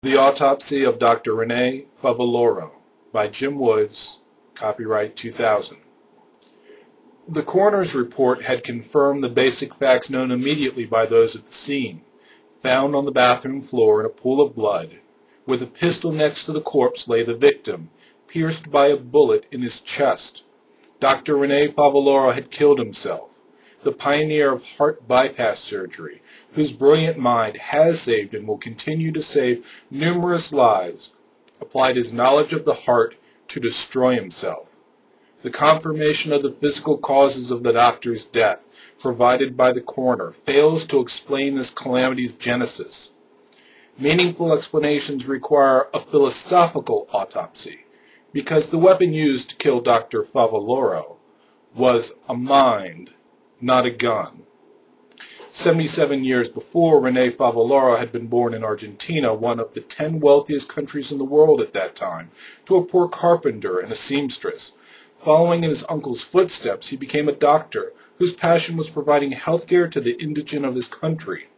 The Autopsy of Dr. Rene Favaloro by Jim Woods, copyright 2000. The coroner's report had confirmed the basic facts known immediately by those at the scene. Found on the bathroom floor in a pool of blood, with a pistol next to the corpse, lay the victim, pierced by a bullet in his chest. Dr. Rene Favaloro had killed himself, the pioneer of heart bypass surgery, whose brilliant mind has saved and will continue to save numerous lives, applied his knowledge of the heart to destroy himself. The confirmation of the physical causes of the doctor's death, provided by the coroner, fails to explain this calamity's genesis. Meaningful explanations require a philosophical autopsy, because the weapon used to kill Dr. Favaloro was a mind, not a gun. 77 years before, Rene Favaloro had been born in Argentina, one of the 10 wealthiest countries in the world at that time, to a poor carpenter and a seamstress. Following in his uncle's footsteps, he became a doctor whose passion was providing health care to the indigent of his country.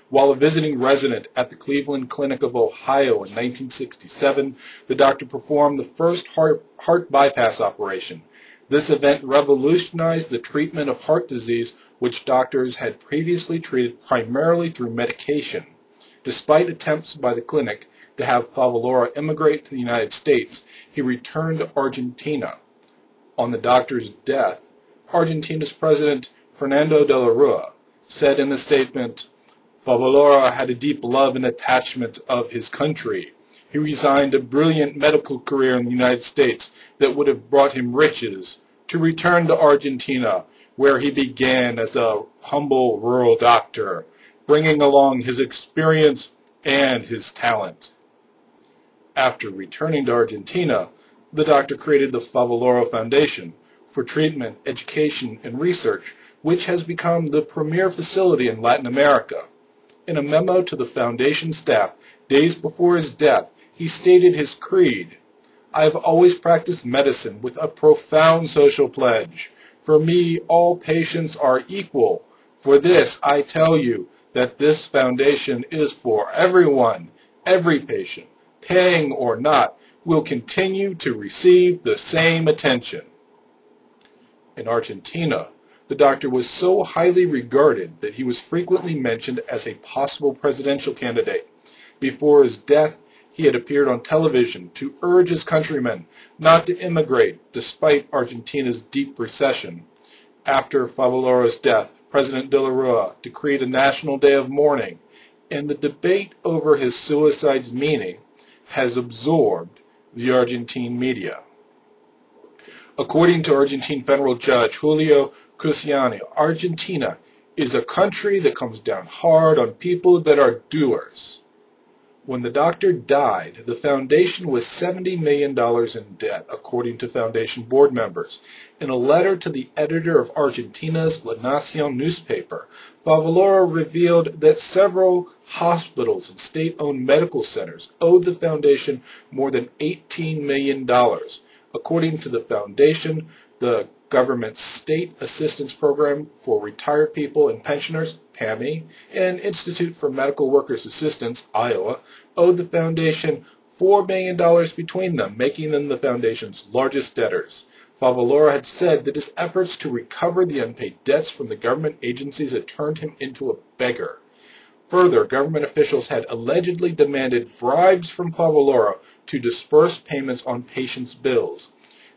While a visiting resident at the Cleveland Clinic of Ohio in 1967, the doctor performed the first heart bypass operation. This event revolutionized the treatment of heart disease, which doctors had previously treated primarily through medication. Despite attempts by the clinic to have Favaloro immigrate to the United States, he returned to Argentina. On the doctor's death, Argentina's President Fernando de la Rúa said in a statement, "Favaloro had a deep love and attachment of his country. He resigned a brilliant medical career in the United States that would have brought him riches to return to Argentina, where he began as a humble rural doctor, bringing along his experience and his talent." After returning to Argentina, the doctor created the Favaloro Foundation for treatment, education, and research, which has become the premier facility in Latin America. In a memo to the foundation staff days before his death, he stated his creed: "I have always practiced medicine with a profound social pledge. For me, all patients are equal. For this, I tell you that this foundation is for everyone. Every patient, paying or not, will continue to receive the same attention." In Argentina, the doctor was so highly regarded that he was frequently mentioned as a possible presidential candidate. Before his death, he had appeared on television to urge his countrymen not to immigrate despite Argentina's deep recession. After Favaloro's death, President de la Rúa decreed a national day of mourning, and the debate over his suicide's meaning has absorbed the Argentine media. According to Argentine federal judge Julio Cruciani, Argentina is a country that comes down hard on people that are doers. When the doctor died, the foundation was $70 million in debt, according to foundation board members. In a letter to the editor of Argentina's La Nación newspaper, Favaloro revealed that several hospitals and state-owned medical centers owed the foundation more than $18 million. According to the foundation, the government's State Assistance Program for Retired People and Pensioners, PAMI, and Institute for Medical Workers Assistance, Iowa, owed the foundation $4 million between them, making them the foundation's largest debtors. Favaloro had said that his efforts to recover the unpaid debts from the government agencies had turned him into a beggar. Further, government officials had allegedly demanded bribes from Favaloro to disperse payments on patients' bills.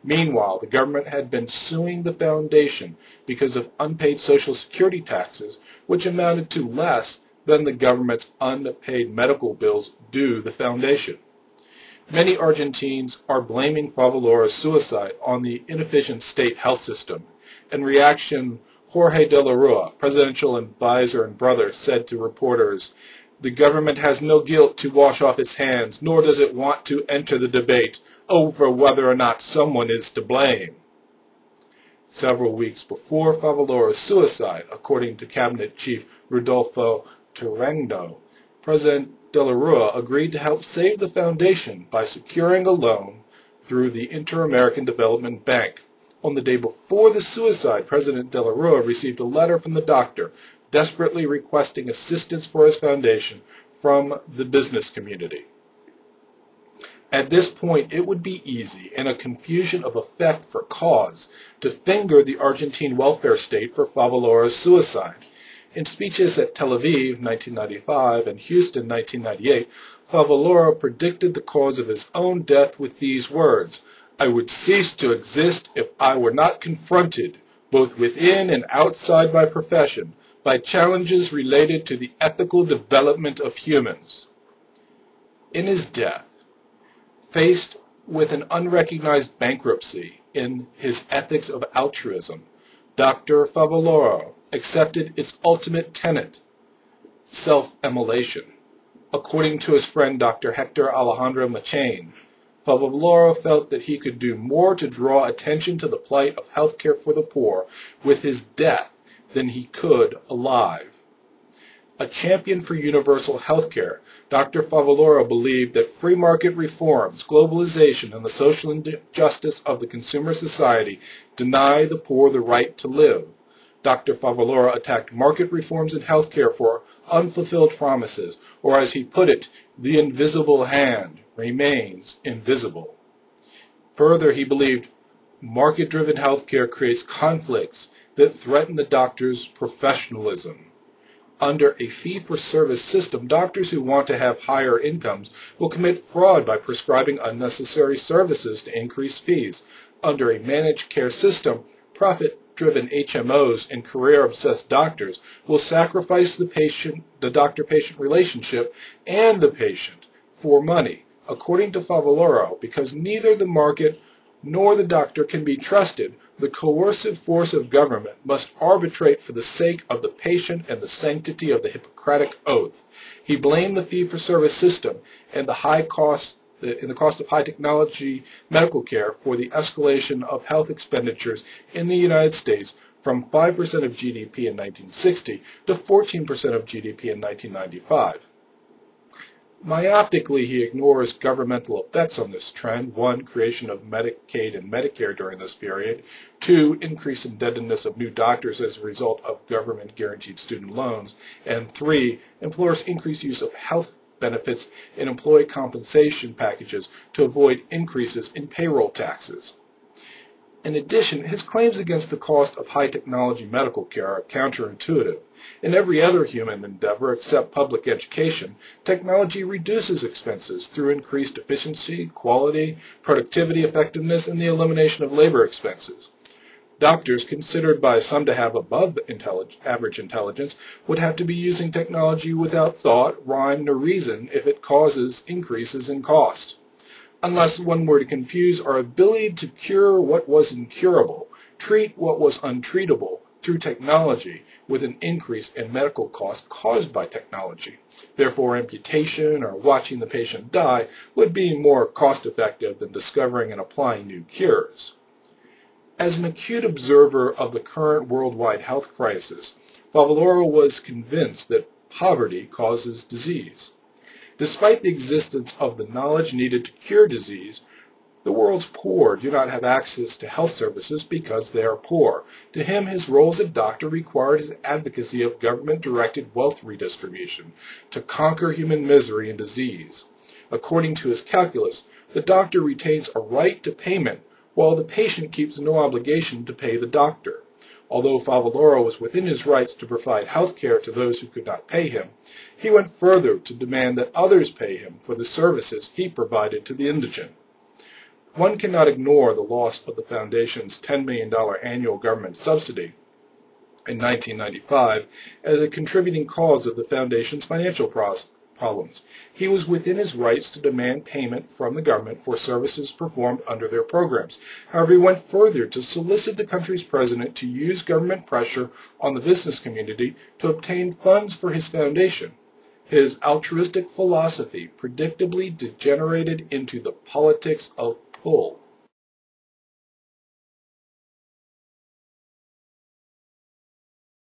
Meanwhile, the government had been suing the foundation because of unpaid Social Security taxes, which amounted to less than the government's unpaid medical bills due the foundation. Many Argentines are blaming Favaloro's suicide on the inefficient state health system. In reaction, Jorge de la Rúa, presidential advisor and brother, said to reporters, "The government has no guilt to wash off its hands, nor does it want to enter the debate over whether or not someone is to blame." Several weeks before Favaloro's suicide, according to Cabinet Chief Rodolfo Turengno, President de la Rúa agreed to help save the foundation by securing a loan through the Inter-American Development Bank. On the day before the suicide, President de la Rúa received a letter from the doctor desperately requesting assistance for his foundation from the business community. At this point, it would be easy, in a confusion of effect for cause, to finger the Argentine welfare state for Favaloro's suicide. In speeches at Tel Aviv, 1995, and Houston, 1998, Favaloro predicted the cause of his own death with these words: "I would cease to exist if I were not confronted, both within and outside my profession, by challenges related to the ethical development of humans." In his death, faced with an unrecognized bankruptcy in his ethics of altruism, Dr. Favaloro accepted its ultimate tenet, self-immolation. According to his friend Dr. Hector Alejandro Machain, Favaloro felt that he could do more to draw attention to the plight of healthcare for the poor with his death than he could alive. A champion for universal healthcare, Dr. Favaloro believed that free market reforms, globalization, and the social injustice of the consumer society deny the poor the right to live. Dr. Favaloro attacked market reforms in healthcare for unfulfilled promises, or as he put it, the invisible hand remains invisible. Further, he believed market-driven healthcare creates conflicts that threaten the doctor's professionalism. Under a fee-for-service system, doctors who want to have higher incomes will commit fraud by prescribing unnecessary services to increase fees. Under a managed care system, profit-driven HMOs and career-obsessed doctors will sacrifice the doctor-patient relationship and the patient for money. According to Favaloro, because neither the market nor the doctor can be trusted, the coercive force of government must arbitrate for the sake of the patient and the sanctity of the Hippocratic Oath. He blamed the fee-for-service system and the cost of high-technology medical care for the escalation of health expenditures in the United States from 5% of GDP in 1960 to 14% of GDP in 1995. Myopically, he ignores governmental effects on this trend. 1, creation of Medicaid and Medicare during this period. 2, increase indebtedness of new doctors as a result of government-guaranteed student loans. And 3, implores increased use of health benefits in employee compensation packages to avoid increases in payroll taxes. In addition, his claims against the cost of high-technology medical care are counterintuitive. In every other human endeavor except public education, technology reduces expenses through increased efficiency, quality, productivity, effectiveness, and the elimination of labor expenses. Doctors, considered by some to have above average intelligence, would have to be using technology without thought, rhyme, nor reason if it causes increases in cost. Unless one were to confuse our ability to cure what was incurable, treat what was untreatable through technology with an increase in medical costs caused by technology. Therefore, amputation or watching the patient die would be more cost-effective than discovering and applying new cures. As an acute observer of the current worldwide health crisis, Favaloro was convinced that poverty causes disease. Despite the existence of the knowledge needed to cure disease, the world's poor do not have access to health services because they are poor. To him, his role as a doctor required his advocacy of government-directed wealth redistribution to conquer human misery and disease. According to his calculus, the doctor retains a right to payment, while the patient keeps no obligation to pay the doctor. Although Favaloro was within his rights to provide health care to those who could not pay him, he went further to demand that others pay him for the services he provided to the indigent. One cannot ignore the loss of the Foundation's $10 million annual government subsidy in 1995 as a contributing cause of the Foundation's financial problems. He was within his rights to demand payment from the government for services performed under their programs. However, he went further to solicit the country's president to use government pressure on the business community to obtain funds for his foundation. His altruistic philosophy predictably degenerated into the politics of pull.